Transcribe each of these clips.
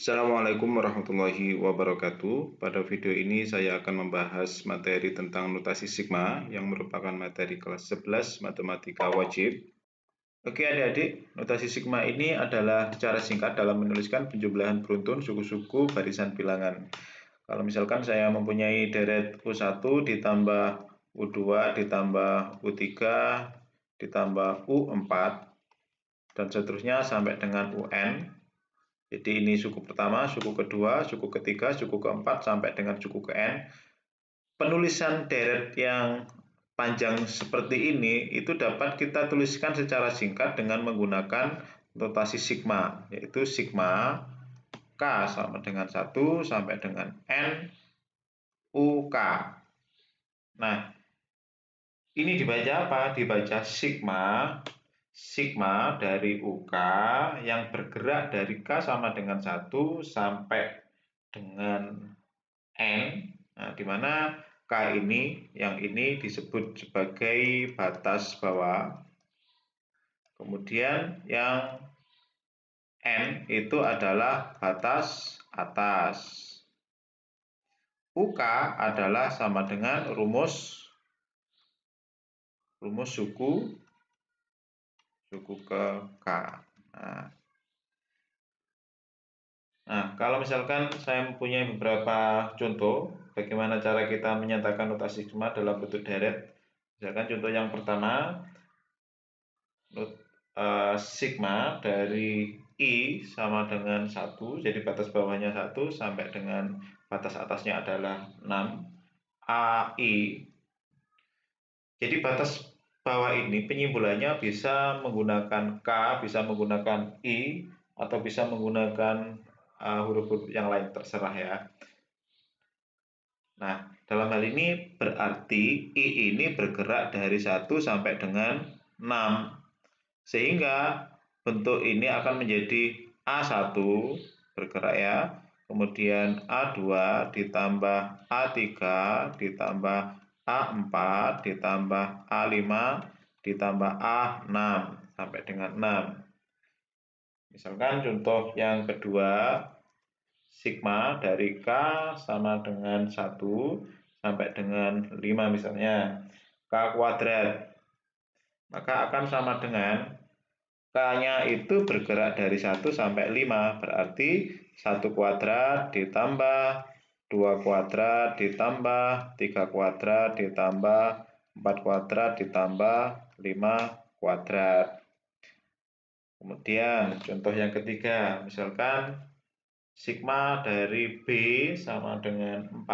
Assalamualaikum warahmatullahi wabarakatuh. Pada video ini saya akan membahas materi tentang notasi sigma yang merupakan materi kelas 11 matematika wajib. Oke adik-adik, notasi sigma ini adalah cara singkat dalam menuliskan penjumlahan beruntun suku-suku barisan bilangan. Kalau misalkan saya mempunyai deret U1 ditambah U2 ditambah U3 ditambah U4 dan seterusnya sampai dengan UN. Jadi ini suku pertama, suku kedua, suku ketiga, suku keempat, sampai dengan suku ke N. Penulisan deret yang panjang seperti ini itu dapat kita tuliskan secara singkat dengan menggunakan notasi sigma, yaitu sigma K sama dengan 1 sampai dengan N UK. Nah, ini dibaca apa? Dibaca sigma dari UK yang bergerak dari K sama dengan 1 sampai dengan N. Nah, di mana K ini, yang ini disebut sebagai batas bawah. Kemudian yang N itu adalah batas atas. UK adalah sama dengan rumus suku ke K. Nah, kalau misalkan saya mempunyai beberapa contoh bagaimana cara kita menyatakan notasi sigma dalam bentuk deret. Misalkan contoh yang pertama, sigma dari I sama dengan 1, jadi batas bawahnya 1 sampai dengan batas atasnya adalah 6, AI. Jadi batas bawah ini penyimbolannya bisa menggunakan K, bisa menggunakan I, atau bisa menggunakan huruf-huruf yang lain, terserah ya. Nah, dalam hal ini berarti I ini bergerak dari 1 sampai dengan 6. Sehingga bentuk ini akan menjadi A1 bergerak ya, kemudian A2 ditambah A3 ditambah A4 ditambah A5 ditambah A6 sampai dengan 6. Misalkan contoh yang kedua, sigma dari K sama dengan 1 sampai dengan 5 misalnya, K kuadrat. Maka akan sama dengan K-nya itu bergerak dari 1 sampai 5, berarti 1 kuadrat ditambah 2 kuadrat ditambah 3 kuadrat ditambah 4 kuadrat ditambah 5 kuadrat. Kemudian contoh yang ketiga, misalkan sigma dari B sama dengan 4.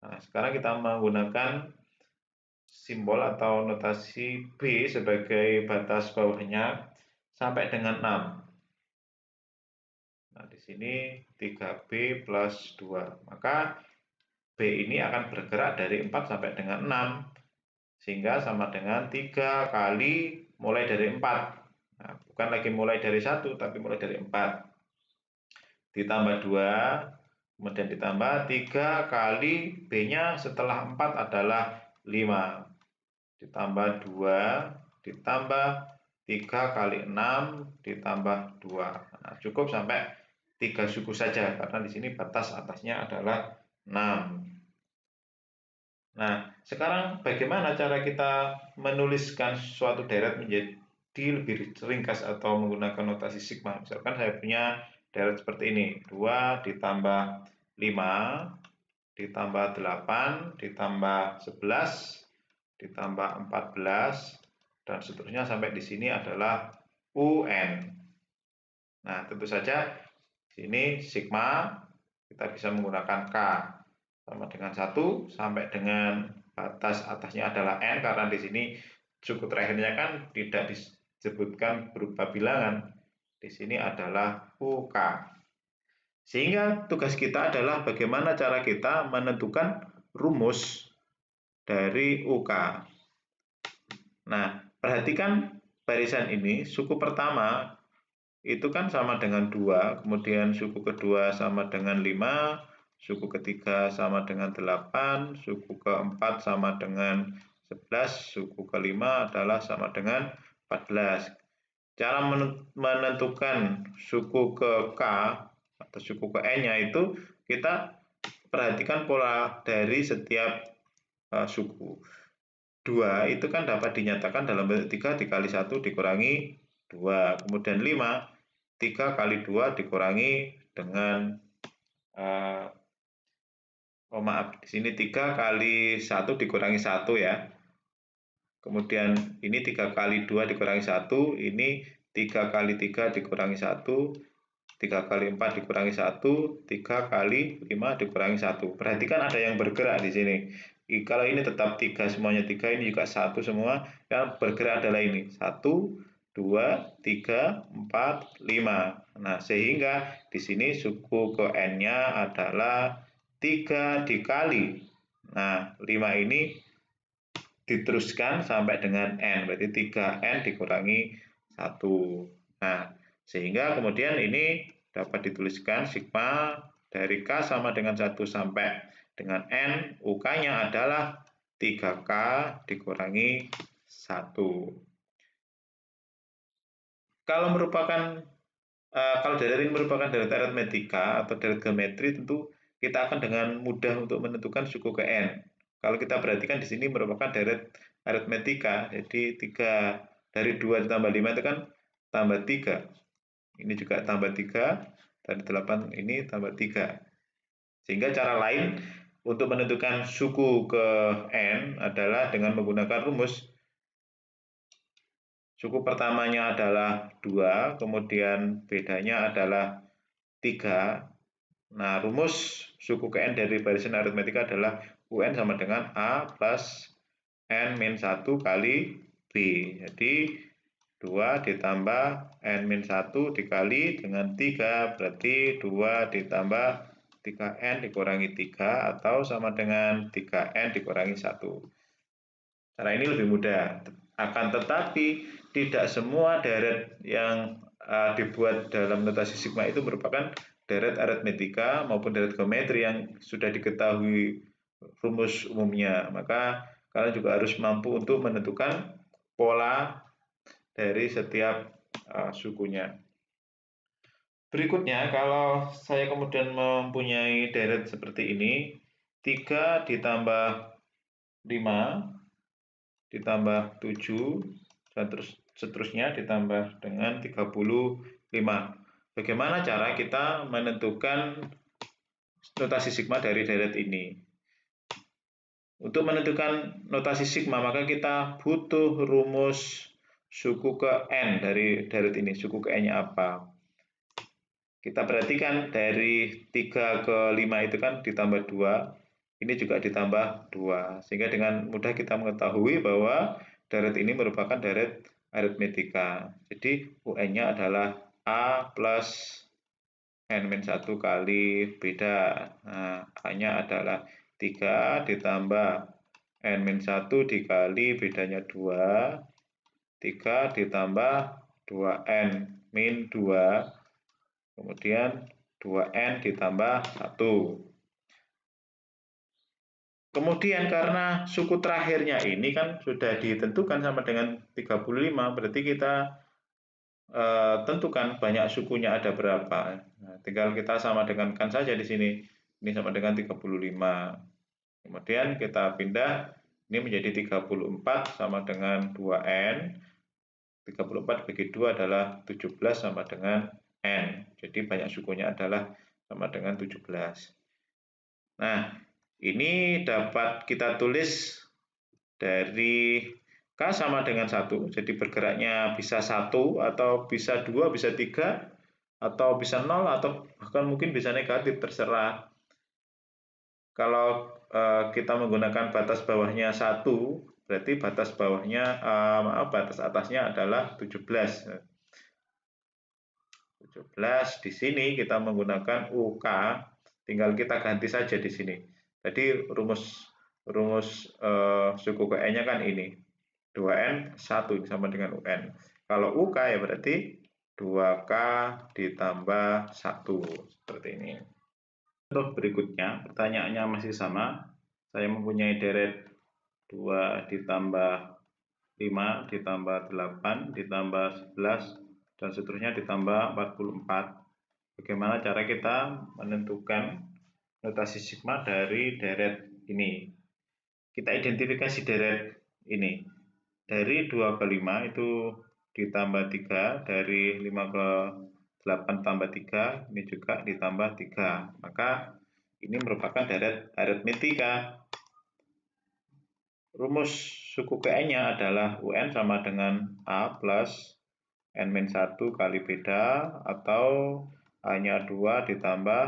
Nah, sekarang kita menggunakan simbol atau notasi B sebagai batas bawahnya sampai dengan 6. Nah, di sini 3B plus 2. Maka B ini akan bergerak dari 4 sampai dengan 6. Sehingga sama dengan 3 kali mulai dari 4. Nah, bukan lagi mulai dari 1, tapi mulai dari 4. Ditambah 2, kemudian ditambah 3 kali B-nya setelah 4 adalah 5. Ditambah 2, ditambah 3 kali 6, ditambah 2. Nah, cukup sampai 3 suku saja, karena di sini batas atasnya adalah 6. Nah, sekarang bagaimana cara kita menuliskan suatu deret menjadi lebih ringkas atau menggunakan notasi sigma. Misalkan saya punya deret seperti ini, 2 ditambah 5 ditambah 8 ditambah 11 ditambah 14 dan seterusnya sampai di sini adalah UN. Nah, tentu saja di sini sigma kita bisa menggunakan K sama dengan 1 sampai dengan batas atasnya adalah N, karena di sini suku terakhirnya kan tidak disebutkan berupa bilangan. Di sini adalah UK. Sehingga tugas kita adalah bagaimana cara kita menentukan rumus dari UK. Nah, perhatikan barisan ini, suku pertama itu kan sama dengan 2, kemudian suku kedua sama dengan 5, suku ketiga sama dengan 8, suku keempat sama dengan 11, suku kelima adalah sama dengan 14. Cara menentukan suku ke K atau suku ke N-nya itu kita perhatikan pola dari setiap suku. 2 itu kan dapat dinyatakan dalam bentuk 3 dikali 1 dikurangi 2. Kemudian 5, 3 kali 2 dikurangi dengan maaf, di sini 3 kali 1 dikurangi 1 ya. Kemudian ini 3 kali 2 dikurangi 1, ini 3 kali 3 dikurangi 1, 3 kali 4 dikurangi 1, 3 kali 5 dikurangi 1. Perhatikan ada yang bergerak di sini. Kalau ini tetap 3, semuanya 3, ini juga 1 semua. Yang bergerak adalah ini. 1, 2, 3, 4, 5. Nah, sehingga di sini suku ke N-nya adalah 3 dikali. Nah, 5 ini diteruskan sampai dengan N. Berarti 3N dikurangi 1. Nah, sehingga kemudian ini dapat dituliskan sigma dari K sama dengan 1 sampai dengan N, UK-nya adalah 3K dikurangi 1. Kalau deret ini merupakan deret aritmetika atau deret geometri, tentu kita akan dengan mudah untuk menentukan suku ke N. Kalau kita perhatikan di sini merupakan deret aritmetika, jadi 3 dari 2 ditambah 5 itu kan tambah 3. Ini juga tambah 3, dari 8 ini tambah 3. Sehingga cara lain untuk menentukan suku ke N adalah dengan menggunakan rumus. Suku pertamanya adalah 2, kemudian bedanya adalah 3. Nah, rumus suku ke N dari barisan aritmetika adalah UN sama dengan A plus N min 1 kali B. Jadi 2 ditambah N min 1 dikali dengan 3, berarti 2 ditambah 3N dikurangi 3 atau sama dengan 3N dikurangi 1. Cara ini lebih mudah. Akan tetapi tidak semua deret yang dibuat dalam notasi sigma itu merupakan deret aritmetika maupun deret geometri yang sudah diketahui rumus umumnya. Maka kalian juga harus mampu untuk menentukan pola dari setiap sukunya. Berikutnya, kalau saya kemudian mempunyai deret seperti ini, 3 ditambah 5 ditambah 7 dan terus seterusnya ditambah dengan 35. Bagaimana cara kita menentukan notasi sigma dari deret ini? Untuk menentukan notasi sigma, maka kita butuh rumus suku ke N dari deret ini. Suku ke N-nya apa? Kita perhatikan dari 3 ke 5 itu kan ditambah 2, ini juga ditambah 2. Sehingga dengan mudah kita mengetahui bahwa deret ini merupakan deret aritmetika. Jadi UN-nya adalah A plus N-1 kali beda. Nah, A-nya adalah 3 ditambah N-1 dikali bedanya 2, 3 ditambah 2N min 2, kemudian 2N ditambah 1. Kemudian karena suku terakhirnya ini kan sudah ditentukan sama dengan 35, berarti kita tentukan banyak sukunya ada berapa. Nah, tinggal kita sama dengankan saja di sini. Ini sama dengan 35. Kemudian kita pindah, ini menjadi 34 sama dengan 2N. 34 bagi 2 adalah 17 sama dengan N. Jadi banyak sukunya adalah sama dengan 17. Nah, ini dapat kita tulis dari K sama dengan 1. Jadi bergeraknya bisa 1 atau bisa 2, bisa 3, atau bisa 0, atau bahkan mungkin bisa negatif, terserah. Kalau kita menggunakan batas bawahnya 1, berarti batas bawahnya, batas atasnya adalah 17. 17 di sini kita menggunakan UK, tinggal kita ganti saja di sini. Jadi rumus suku ke N-nya kan ini. 2N 1 sama dengan UN. Kalau UK ya berarti 2K ditambah 1. Seperti ini. Contoh berikutnya, pertanyaannya masih sama. Saya mempunyai deret 2 ditambah 5 ditambah 8 ditambah 11 dan seterusnya ditambah 44. bagaimana cara kita menentukan notasi sigma dari deret ini. Kita identifikasi deret ini. Dari 2 ke 5 itu ditambah 3, dari 5 ke 8 tambah 3, ini juga ditambah 3. Maka ini merupakan deret aritmetika. Rumus suku PN-nya adalah UN sama dengan A plus N-1 kali beta, atau A-nya 2 ditambah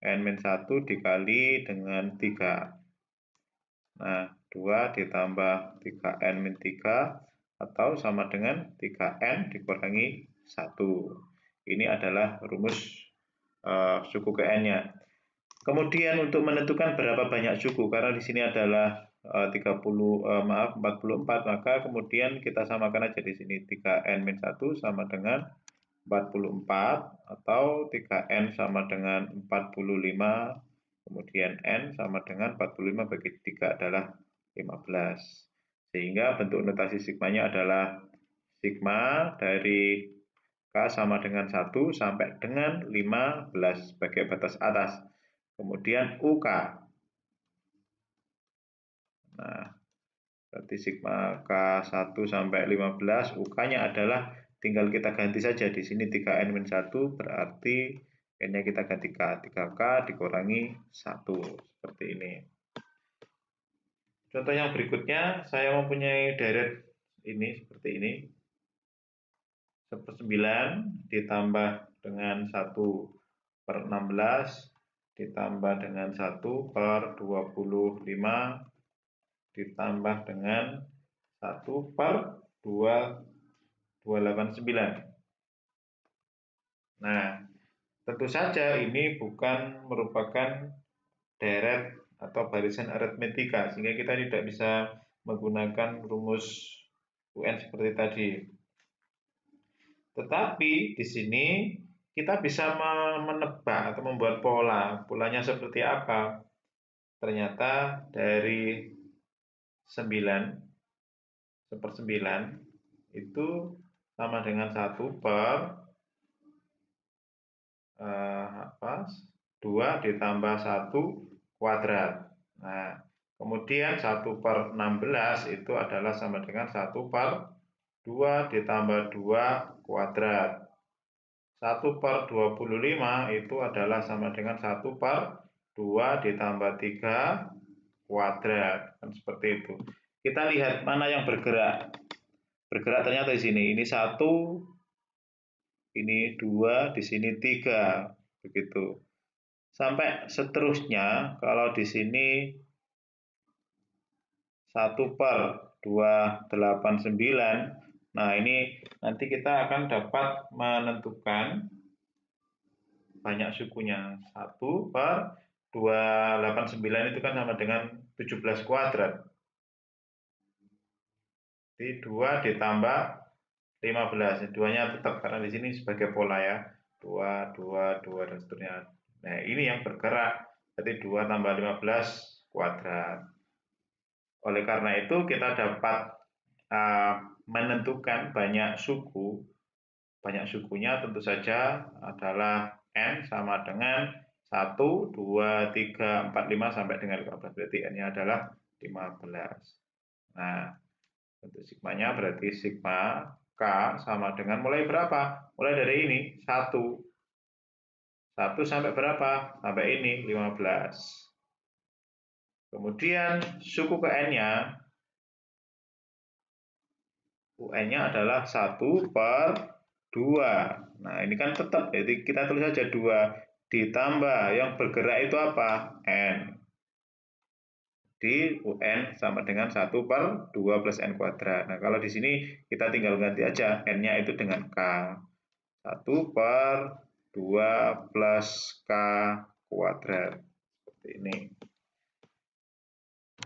N-1 dikali dengan 3. Nah, 2 ditambah 3N-3 atau sama dengan 3N dikurangi 1. Ini adalah rumus suku KN-nya. Kemudian untuk menentukan berapa banyak suku, karena di sini adalah 44, maka kemudian kita samakan aja di sini 3N-1 sama dengan 44, atau 3N sama dengan 45, kemudian N sama dengan 45 bagi 3 adalah 15. Sehingga bentuk notasi sigmanya adalah sigma dari K sama dengan 1 sampai dengan 15 sebagai batas atas. Kemudian UK. Nah, berarti sigma K1 sampai 15, UK-nya adalah tinggal kita ganti saja di sini 3N-1 berarti N-nya kita ganti K, 3K dikurangi 1 seperti ini. Contoh yang berikutnya, saya mempunyai deret ini seperti ini. 1/9 ditambah dengan 1/16 ditambah dengan 1/25 ditambah dengan 1/289. Nah, tentu saja ini bukan merupakan deret atau barisan aritmetika, sehingga kita tidak bisa menggunakan rumus UN seperti tadi. Tetapi di sini kita bisa menebak atau membuat pola. Polanya seperti apa? Ternyata dari 9 1/9 itu sama dengan 2 ditambah 1 kuadrat. Nah, kemudian 1/16 itu adalah sama dengan 1/2 ditambah 2 kuadrat. 1/25 itu adalah sama dengan 1/2 ditambah 3 kuadrat. Kan seperti itu. Kita lihat mana yang bergerak. Bergerak ternyata di sini. Ini 1, ini 2, di sini 3. Begitu. Sampai seterusnya, kalau di sini 1/289. Nah, ini nanti kita akan dapat menentukan banyak sukunya. 1/289 itu kan sama dengan 17 kuadrat. Jadi 2 ditambah 15. 2-nya tetap karena di sini sebagai pola ya. 2, 2, 2 dan seterusnya. Nah, ini yang bergerak. Berarti 2 tambah 15 kuadrat. Oleh karena itu kita dapat menentukan banyak suku. Banyak sukunya tentu saja adalah N sama dengan 1, 2, 3, 4, 5 sampai dengan 15. Berarti N-nya adalah 15. Nah, bentuk sigmanya berarti sigma K sama dengan mulai berapa? Mulai dari ini 1. 1 sampai berapa? Sampai ini 15. Kemudian suku ke N-nya, UN-nya adalah 1/2. Nah, ini kan tetap, jadi kita tulis saja 2 ditambah yang bergerak itu apa? N. Di UN sama dengan 1/2 plus N kuadrat. Nah, kalau di sini kita tinggal ganti aja N-nya itu dengan K. 1/2 plus K kuadrat. Seperti ini.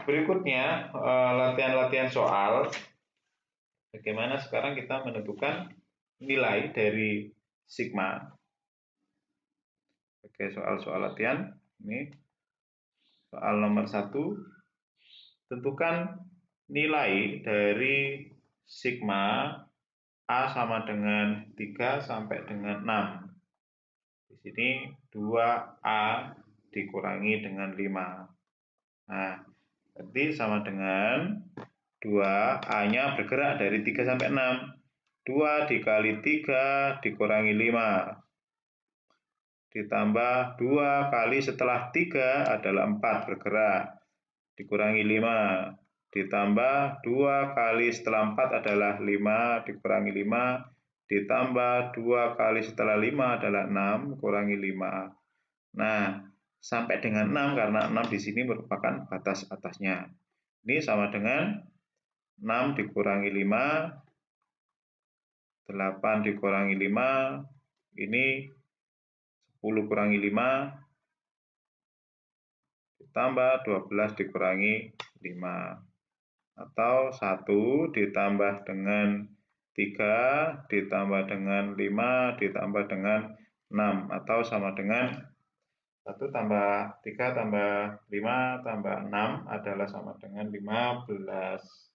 Berikutnya, latihan-latihan soal. Bagaimana sekarang kita menentukan nilai dari sigma. Oke, soal-soal latihan. Ini soal nomor 1. Tentukan nilai dari sigma A sama dengan 3 sampai dengan 6. Di sini 2A dikurangi dengan 5. Nah, berarti sama dengan 2A-nya bergerak dari 3 sampai 6. 2 dikali 3 dikurangi 5. Ditambah 2 kali setelah 3 adalah 4 bergerak. Dikurangi 5. Ditambah 2 kali setelah 4 adalah 5, dikurangi 5. Ditambah 2 kali setelah 5 adalah 6, kurangi 5. Nah, sampai dengan 6 karena 6 di sini merupakan batas atasnya. Ini sama dengan 6 dikurangi 5, 8 dikurangi 5, ini 10 kurangi 5, ditambah 12 dikurangi 5. Atau 1 ditambah dengan 3 ditambah dengan 5 ditambah dengan 6. Atau sama dengan 1 tambah 3 tambah 5 tambah 6 adalah sama dengan 15.